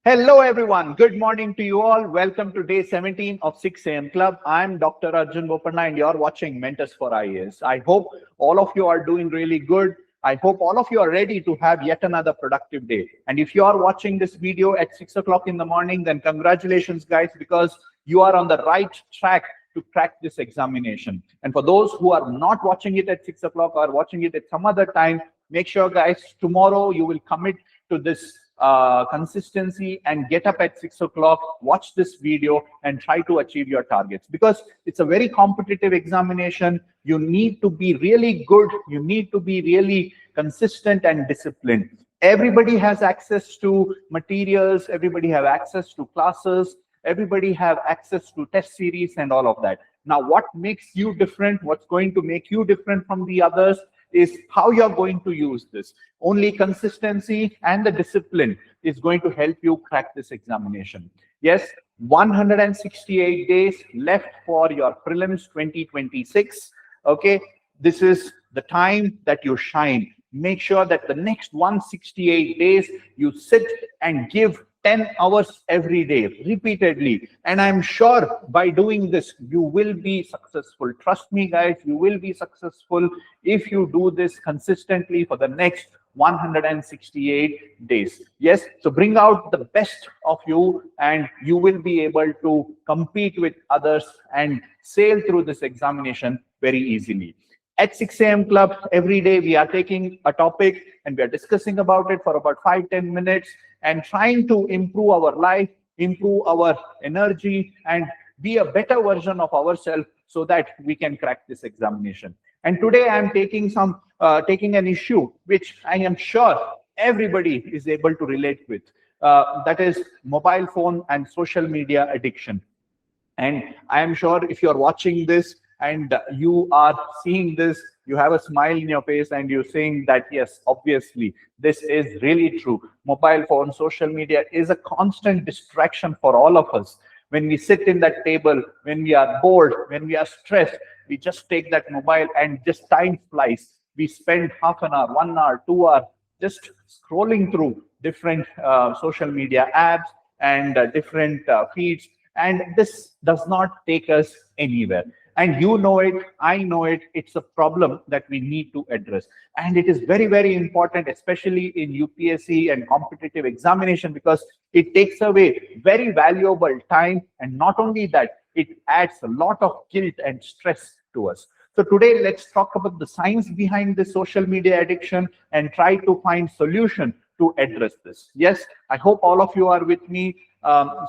Hello, everyone. Good morning to you all. Welcome to day 17 of 6 a.m. Club. I'm Dr. Arjun Bopanna, and you're watching Mentors for IAS. I hope all of you are doing really good. I hope all of you are ready to have yet another productive day. And if you are watching this video at 6 o'clock in the morning, then congratulations, guys, because you are on the right track to crack this examination. And for those who are not watching it at 6 o'clock or watching it at some other time, make sure, guys, tomorrow you will commit to this consistency and get up at 6 o'clock, watch this video and try to achieve your targets, because it's a very competitive examination. You need to be really good. You need to be really consistent and disciplined. Everybody has access to materials. Everybody have access to classes. Everybody have access to test series and all of that. Now, what makes you different, what's going to make you different from the others is how you're going to use this. Only consistency and the discipline is going to help you crack this examination. Yes, 168 days left for your prelims 2026. Okay, this is the time that you shine. Make sure that the next 168 days you sit and give 10 hours every day, repeatedly. And I'm sure by doing this, you will be successful. Trust me, guys, you will be successful if you do this consistently for the next 168 days. Yes, so bring out the best of you and you will be able to compete with others and sail through this examination very easily. At 6 a.m. Club, every day we are taking a topic and we are discussing about it for about 5-10 minutes and trying to improve our life, improve our energy, and be a better version of ourselves so that we can crack this examination. And today I am taking an issue which I am sure everybody is able to relate with. That is mobile phone and social media addiction. And I am sure if you are watching this and you are seeing this, you have a smile in your face and you're saying that, yes, obviously, this is really true. Mobile phone, social media is a constant distraction for all of us. When we sit in that table, when we are bored, when we are stressed, we just take that mobile and just time flies. We spend half an hour, 1 hour, 2 hours, just scrolling through different social media apps and different feeds. And this does not take us anywhere. And you know it, I know it, it's a problem that we need to address. And it is very, very important, especially in UPSC and competitive examination, because it takes away very valuable time. And not only that, it adds a lot of guilt and stress to us. So today, let's talk about the science behind the social media addiction and try to find solution to address this. Yes, I hope all of you are with me.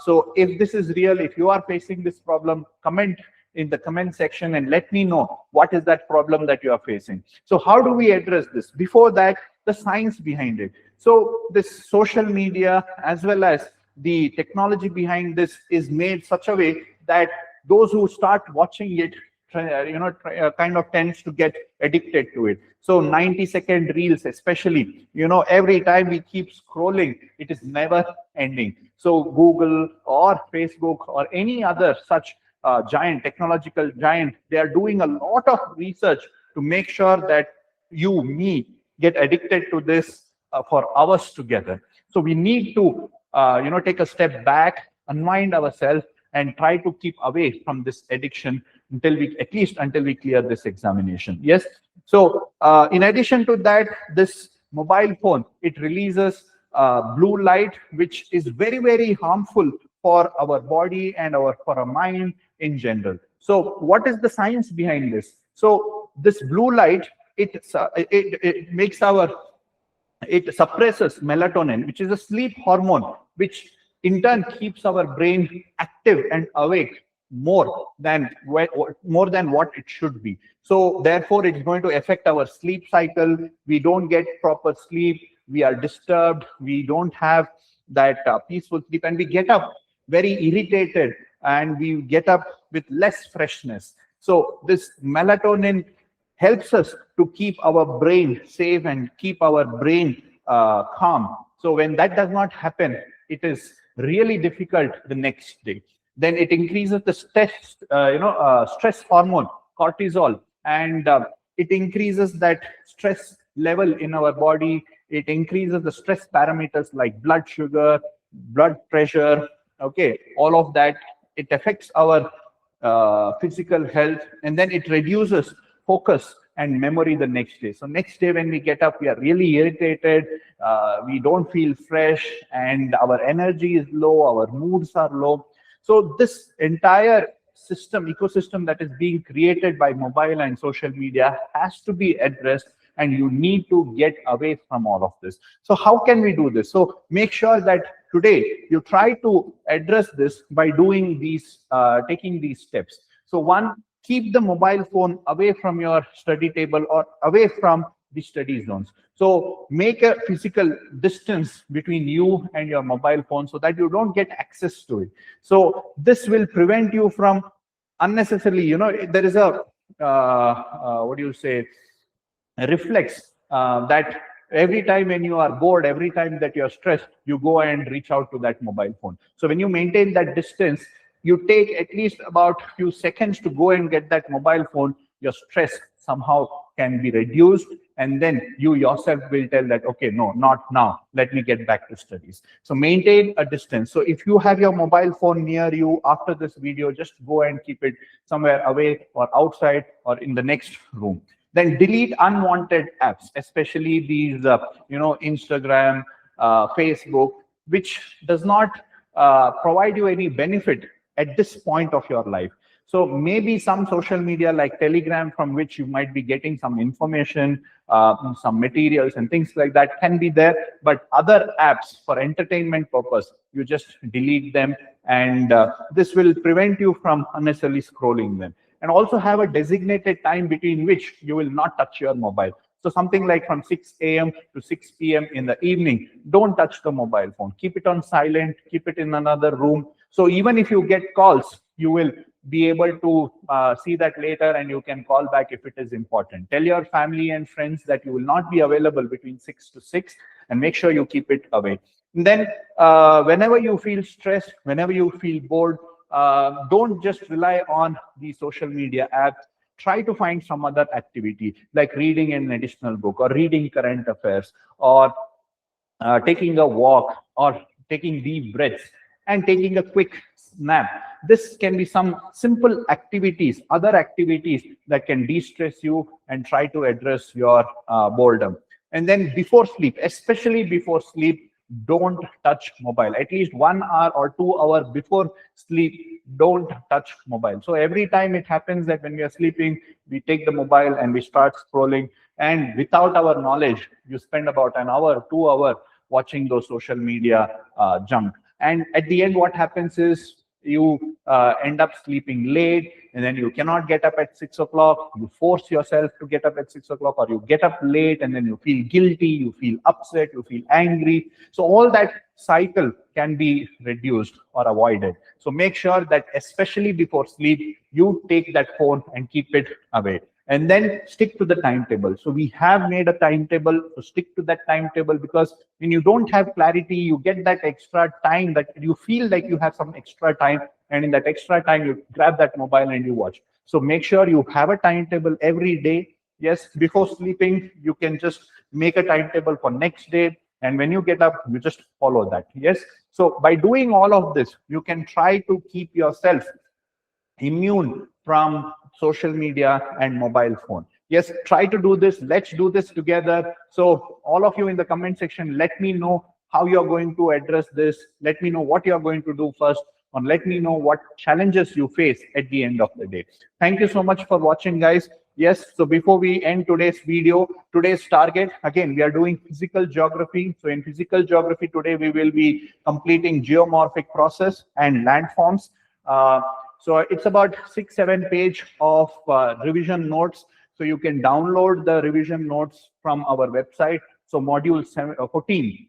So if this is real, if you are facing this problem, comment in the comment section and let me know what is that problem that you are facing. So how do we address this? Before that, the science behind it. So this social media as well as the technology behind this is made such a way that those who start watching it kind of tends to get addicted to it. So 90-second reels, especially, every time we keep scrolling, it is never ending. So Google or Facebook or any other such technological giant, they are doing a lot of research to make sure that me get addicted to this for hours together. So we need to take a step back, unwind ourselves, and try to keep away from this addiction until we clear this examination. Yes. So in addition to that, this mobile phone, it releases blue light, which is very, very harmful for our body and for our mind in general. So what is the science behind this? So this blue light, it suppresses melatonin, which is a sleep hormone, which in turn keeps our brain active and awake more than what it should be. So therefore, it's going to affect our sleep cycle. We don't get proper sleep. We are disturbed. We don't have that peaceful sleep, and we get up very irritated and we get up with less freshness. So this melatonin helps us to keep our brain safe and keep our brain calm. So when that does not happen, it is really difficult the next day. Then it increases the stress hormone, cortisol, and it increases that stress level in our body. It increases the stress parameters like blood sugar, blood pressure, okay, all of that. It affects our physical health, and then it reduces focus and memory the next day. So next day when we get up, we are really irritated, we don't feel fresh, and our energy is low, our moods are low. So this entire ecosystem that is being created by mobile and social media has to be addressed, and you need to get away from all of this. So how can we do this? So make sure that today you try to address this by doing these, taking these steps. So one, keep the mobile phone away from your study table or away from the study zones. So make a physical distance between you and your mobile phone so that you don't get access to it. So this will prevent you from unnecessarily, there is a, what do you say, reflex that every time when you are bored, every time that you're stressed, you go and reach out to that mobile phone. So when you maintain that distance, you take at least about few seconds to go and get that mobile phone, your stress somehow can be reduced, and then you yourself will tell that, okay, no, not now, let me get back to studies. So maintain a distance. So if you have your mobile phone near you, after this video, just go and keep it somewhere away or outside or in the next room. Then delete unwanted apps, especially these, Instagram, Facebook, which does not provide you any benefit at this point of your life. So maybe some social media like Telegram, from which you might be getting some information, some materials and things like that can be there. But other apps for entertainment purpose, you just delete them, and this will prevent you from unnecessarily scrolling them. And also have a designated time between which you will not touch your mobile. So something like from 6 a.m. to 6 p.m. in the evening, don't touch the mobile phone. Keep it on silent, keep it in another room. So even if you get calls, you will be able to see that later, and you can call back if it is important. Tell your family and friends that you will not be available between 6 to 6, and make sure you keep it away. And then whenever you feel stressed, whenever you feel bored, don't just rely on the social media apps. Try to find some other activity like reading an additional book, or reading current affairs, or taking a walk, or taking deep breaths, and taking a quick nap. This can be some simple activities, other activities that can de-stress you and try to address your boredom. And then before sleep, especially before sleep, don't touch mobile. At least 1 hour or 2 hours before sleep, don't touch mobile. So every time it happens that when we are sleeping, we take the mobile and we start scrolling, and without our knowledge, you spend about an hour, 2 hours watching those social media junk. And at the end, what happens is you end up sleeping late, and then you cannot get up at 6 o'clock. You force yourself to get up at 6 o'clock, or you get up late, and then you feel guilty, you feel upset, you feel angry. So all that cycle can be reduced or avoided. So make sure that especially before sleep, you take that phone and keep it away. And then stick to the timetable. So we have made a timetable, so stick to that timetable, because when you don't have clarity, you get that extra time, that you feel like you have some extra time, and in that extra time, you grab that mobile and you watch. So make sure you have a timetable every day. Yes, before sleeping, you can just make a timetable for next day, and when you get up, you just follow that. Yes, so by doing all of this, you can try to keep yourself immune from social media and mobile phone. Yes, try to do this. Let's do this together. So all of you in the comment section, let me know how you're going to address this. Let me know what you're going to do first, or let me know what challenges you face at the end of the day. Thank you so much for watching, guys. Yes, so before we end today's video, today's target, again, we are doing physical geography. So in physical geography today, we will be completing geomorphic process and landforms. So it's about 6-7 page of revision notes. So you can download the revision notes from our website. So module 14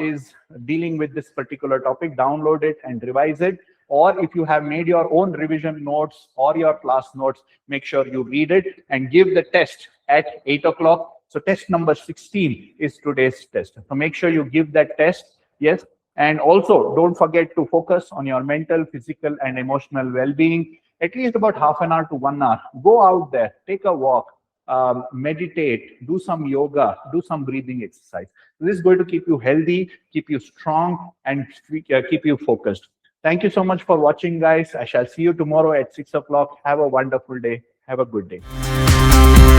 is dealing with this particular topic. Download it and revise it. Or if you have made your own revision notes or your class notes, make sure you read it and give the test at 8 o'clock. So test number 16 is today's test. So make sure you give that test. Yes. And also, don't forget to focus on your mental, physical, and emotional well-being. At least about half an hour to 1 hour. Go out there, take a walk, meditate, do some yoga, do some breathing exercise. This is going to keep you healthy, keep you strong, and keep you focused. Thank you so much for watching, guys. I shall see you tomorrow at 6 o'clock. Have a wonderful day. Have a good day.